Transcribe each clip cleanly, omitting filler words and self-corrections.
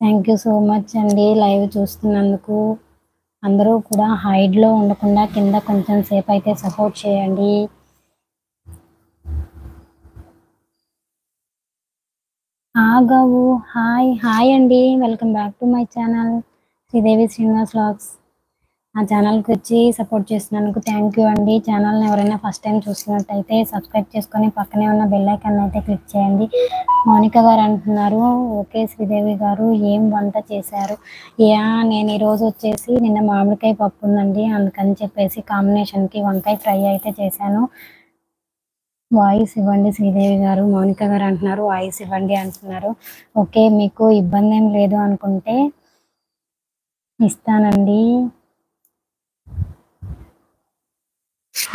Thank you so much అండి live చూస్తున్నందుకు. అందరూ కూడా హైడ్లో ఉండకుండా కింద కొంచెం సేపు అయితే సపోర్ట్ చేయండి. ఆగవు హాయ్ అండి, welcome back to my channel Sridevi Srinivas vlogs. ఆ ఛానల్కి వచ్చి సపోర్ట్ చేస్తున్నందుకు థ్యాంక్ యూ అండి. ఛానల్ని ఎవరైనా ఫస్ట్ టైం చూస్తున్నట్టయితే సబ్స్క్రైబ్ చేసుకొని పక్కనే ఉన్న బెల్ ఐకాన్ అయితే క్లిక్ చేయండి. మౌనిక గారు అంటున్నారు, ఓకే శ్రీదేవి గారు ఏం వంట చేశారు? నేను ఈరోజు వచ్చేసి నిన్న మామిడికాయ పప్పు ఉందండి, అందుకని చెప్పేసి కాంబినేషన్కి వంకాయ ఫ్రై అయితే చేశాను. వాయిస్ ఇవ్వండి శ్రీదేవి గారు. మౌనిక గారు అంటున్నారు వాయిస్ ఇవ్వండి అంటున్నారు. ఓకే, మీకు ఇబ్బంది ఏం లేదు అనుకుంటే ఇస్తానండి.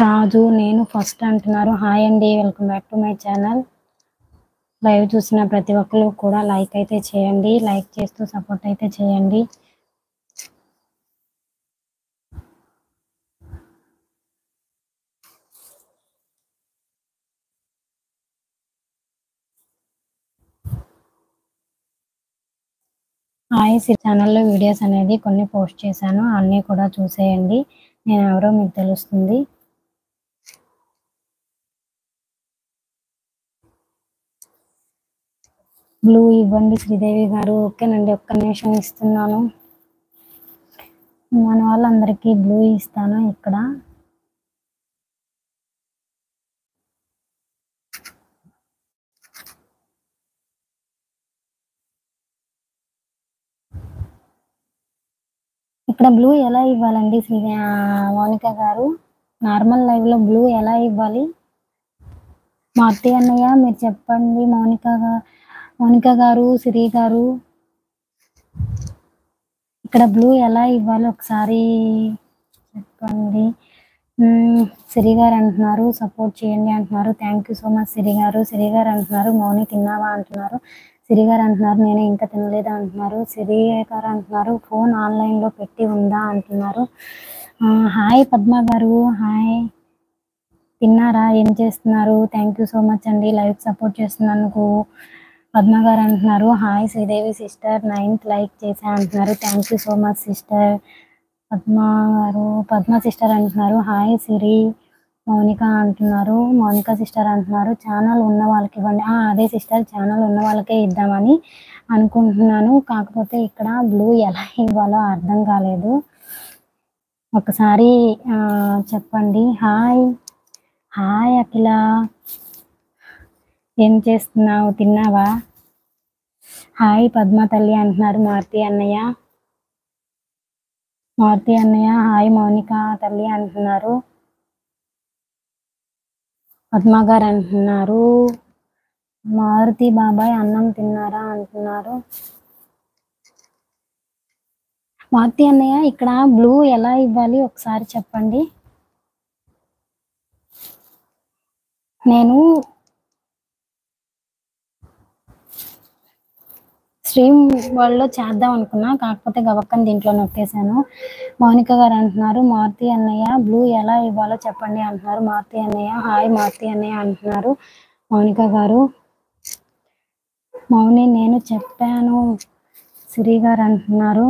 రాజు నేను ఫస్ట్ అంటున్నారు. హాయ్ అండి, welcome back to my channel. Live చూసిన ప్రతి ఒక్కరు కూడా లైక్ అయితే చేయండి, లైక్ చేస్తూ సపోర్ట్ అయితే చేయండి. హాయ్ ఛానల్లో వీడియోస్ అనేది కొన్ని పోస్ట్ చేశాను, అన్నీ కూడా చూసేయండి. నేను ఎవరో మీకు తెలుస్తుంది. బ్లూ ఇవ్వండి శ్రీదేవి గారు. ఓకేనండి, ఒక్క నిమిషం ఇస్తున్నాను. మన వాళ్ళందరికీ బ్లూ ఇస్తాను. ఇక్కడ బ్లూ ఎలా ఇవ్వాలండి మౌనిక గారు? నార్మల్ లైవ్లో బ్లూ ఎలా ఇవ్వాలి? మార్తి అన్నయ్య మీరు చెప్పండి. మౌనిక గారు, సిరి గారు, ఇక్కడ బ్లూ ఎలా ఇవ్వాలి ఒకసారి చెప్పండి. సిరి గారు అంటున్నారు సపోర్ట్ చేయండి అంటున్నారు. థ్యాంక్ యూ సో మచ్ సిరి గారు. సిరి గారు అంటున్నారు మౌని తిన్నావా అంటున్నారు. సిరి గారు అంటున్నారు నేను ఇంకా తినలేదు అంటున్నారు. సిరి గారు అంటున్నారు ఫోన్ ఆన్లైన్లో పెట్టి ఉందా అంటున్నారు. హాయ్ పద్మ గారు, హాయ్, తిన్నారా? ఏం చేస్తున్నారు? థ్యాంక్ యూ సో మచ్ అండి లైవ్ సపోర్ట్ చేస్తున్నందుకు. పద్మ గారు అంటున్నారు hi Sridevi sister, 9th like చేసా అంటున్నారు. Thank you so much sister. Padma గారు, పద్మ సిస్టర్ అంటున్నారు హాయ్ సిరి. మౌనిక అంటున్నారు, మౌనిక సిస్టర్ అంటున్నారు ఛానల్ ఉన్న వాళ్ళకి ఇవ్వండి. అదే సిస్టర్, ఛానల్ ఉన్న వాళ్ళకే ఇద్దామని అనుకుంటున్నాను. కాకపోతే ఇక్కడ బ్లూ ఎలా ఇవ్వాలో అర్థం కాలేదు, ఒకసారి చెప్పండి. హాయ్ అఖిల, ఏం చేస్తున్నావు? తిన్నావా? హాయ్ పద్మ తల్లి అంటున్నారు మారుతి అన్నయ్య. హాయ్ మౌనిక తల్లి అంటున్నారు. పద్మ గారు అంటున్నారు మారుతి బాబాయ్ అన్నం తిన్నారా అంటున్నారు. మారుతి అన్నయ్య ఇక్కడ బ్లూ ఎలా ఇవ్వాలి ఒకసారి చెప్పండి. నేను స్ట్రీమ్ వాళ్ళలో చేద్దాం అనుకున్నా, కాకపోతే గవక్కని దీంట్లో నొక్కేశాను. మౌనిక గారు అంటున్నారు మారుతి అన్నయ్య బ్లూ ఎలా ఇవ్వాలో చెప్పండి అంటున్నారు. మారుతి అన్నయ్య హాయ్ మారుతి అన్నయ్య అంటున్నారు. మౌనిక గారు మౌని నేను చెప్పాను సిరి గారు అంటున్నారు.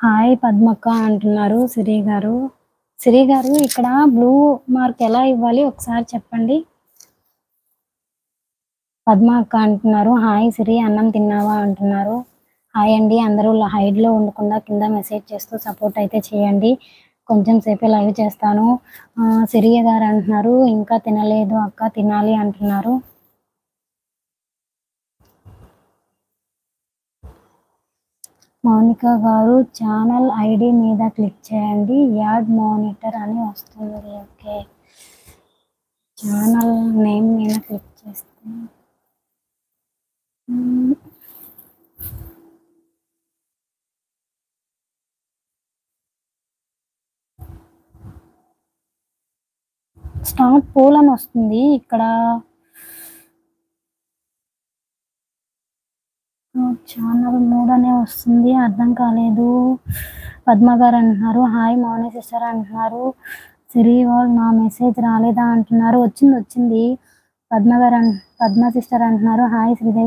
హాయ్ పద్మక్క అంటున్నారు సిరి గారు. సిరి గారు ఇక్కడ బ్లూ మార్క్ ఎలా ఇవ్వాలి ఒకసారి చెప్పండి. పద్మ అక్క అంటున్నారు హాయ్ సిరి అన్నం తిన్నావా అంటున్నారు. హాయ్ అండి, అందరూ హైడ్లో ఉండకుండా కింద మెసేజ్ చేస్తూ సపోర్ట్ అయితే చేయండి. కొంచెం సేపే లైవ్ చేస్తాను. సిరి గారు అంటున్నారు ఇంకా తినలేదు అక్క, తినాలి అంటున్నారు. మౌనిక గారు ఛానల్ ఐడి మీద క్లిక్ చేయండి, యాడ్ మానిటర్ అని వస్తుంది. ఓకే, ఛానల్ నేమ్ మీద క్లిక్ చేస్తే స్టార్ట్ పోల్ అని వస్తుంది. ఇక్కడ ఛానల్ మోడ్ అనే వస్తుంది, అర్థం కాలేదు. పద్మ గారు అంటున్నారు హాయ్ మౌని సిస్టర్ అంటున్నారు. సిరి వాళ్ళు నా మెసేజ్ రాలేదా అంటున్నారు. వచ్చింది. పద్మ సిస్టర్ అంటున్నారు హాయ్ శ్రీదేవి